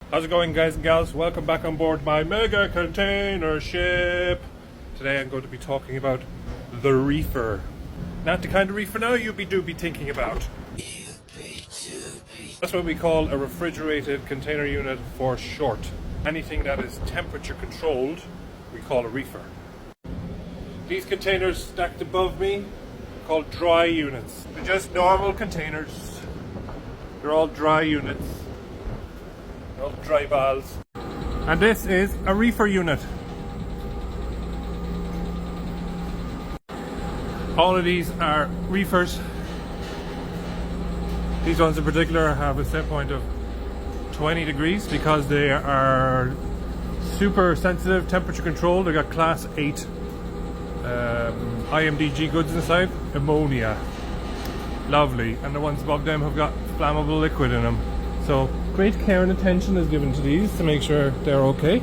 How's it going, guys and gals? Welcome back on board my mega container ship. Today I'm going to be talking about the Reefer. Not the kind of reefer now you do be thinking about. That's what we call a refrigerated container unit for short. Anything that is temperature controlled, we call a reefer. These containers stacked above me are called dry units. They're just normal containers. They're all dry units. They're all dry balls. And this is a reefer unit. All of these are reefers. These ones in particular have a set point of 20 degrees because they are super sensitive, temperature controlled. They got class 8 IMDG goods inside, ammonia. Lovely. And the ones above them have got flammable liquid in them. So great care and attention is given to these to make sure they're okay.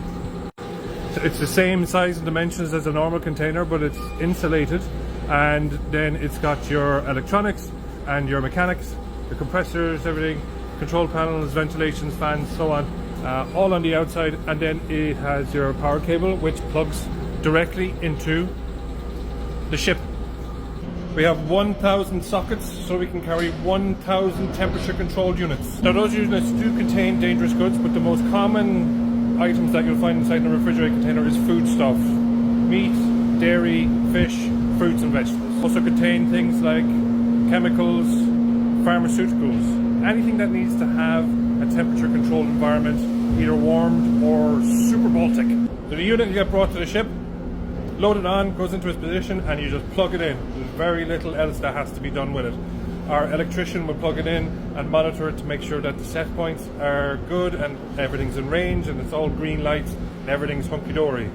It's the same size and dimensions as a normal container, but it's insulated, and then it's got your electronics and your mechanics, the compressors, everything, control panels, ventilations, fans, so on, all on the outside. And then it has your power cable which plugs directly into the ship. We have 1,000 sockets, so we can carry 1,000 temperature controlled units. Now those units do contain dangerous goods, but the most common items that you'll find inside a refrigerated container is foodstuff. Meat, dairy, fish, fruits and vegetables. Also contain things like chemicals, pharmaceuticals, anything that needs to have a temperature controlled environment, either warmed or super Baltic. So the unit will get brought to the ship, loaded on, goes into its position, and you just plug it in. There's very little else that has to be done with it. Our electrician will plug it in and monitor it to make sure that the set points are good and everything's in range and it's all green lights and everything's hunky-dory.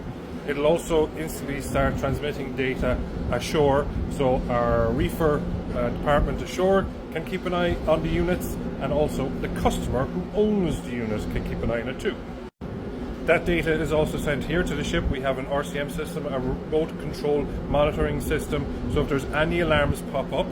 It'll also instantly start transmitting data ashore, so our reefer department ashore can keep an eye on the units, and also the customer who owns the unit can keep an eye on it too. That data is also sent here to the ship. We have an RCM system, a remote control monitoring system, so if there's any alarms pop up,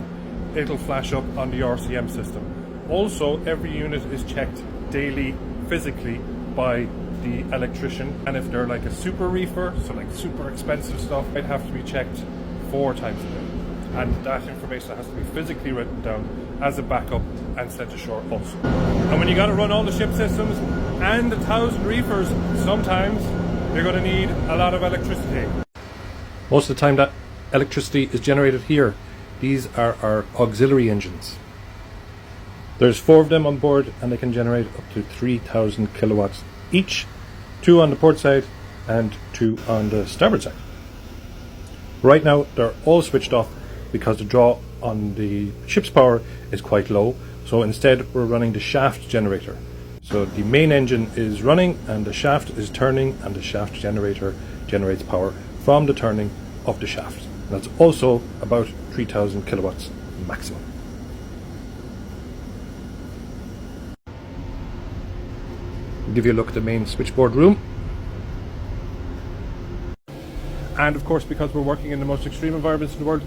it'll flash up on the RCM system. Also, every unit is checked daily physically by the electrician, and if they're like a super reefer, so like super expensive stuff, it have to be checked 4 times a day, and that information has to be physically written down as a backup and sent ashore also. And when you got to run all the ship systems and 1,000 reefers, sometimes you're going to need a lot of electricity. Most of the time that electricity is generated here. These are our auxiliary engines. There's 4 of them on board, and they can generate up to 3,000 kilowatts each, 2 on the port side and 2 on the starboard side. Right now they're all switched off because the draw on the ship's power is quite low, so instead we're running the shaft generator. So the main engine is running and the shaft is turning, and the shaft generator generates power from the turning of the shaft. And that's also about 3,000 kilowatts maximum. I'll give you a look at the main switchboard room. And of course, because we're working in the most extreme environments in the world,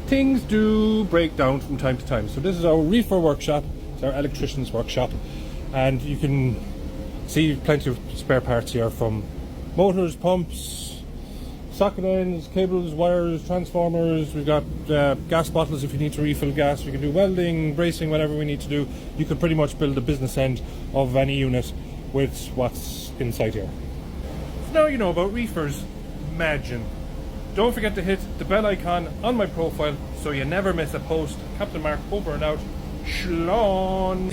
things do break down from time to time. So this is our reefer workshop, it's our electrician's workshop, and you can see plenty of spare parts here, from motors, pumps, socket ends, cables, wires, transformers. We've got gas bottles if you need to refill gas. We can do welding, bracing, whatever we need to do. You can pretty much build the business end of any unit with what's inside here. So now you know about reefers. Imagine. Don't forget to hit the bell icon on my profile so you never miss a post. Captain Mark over and out. Shlon.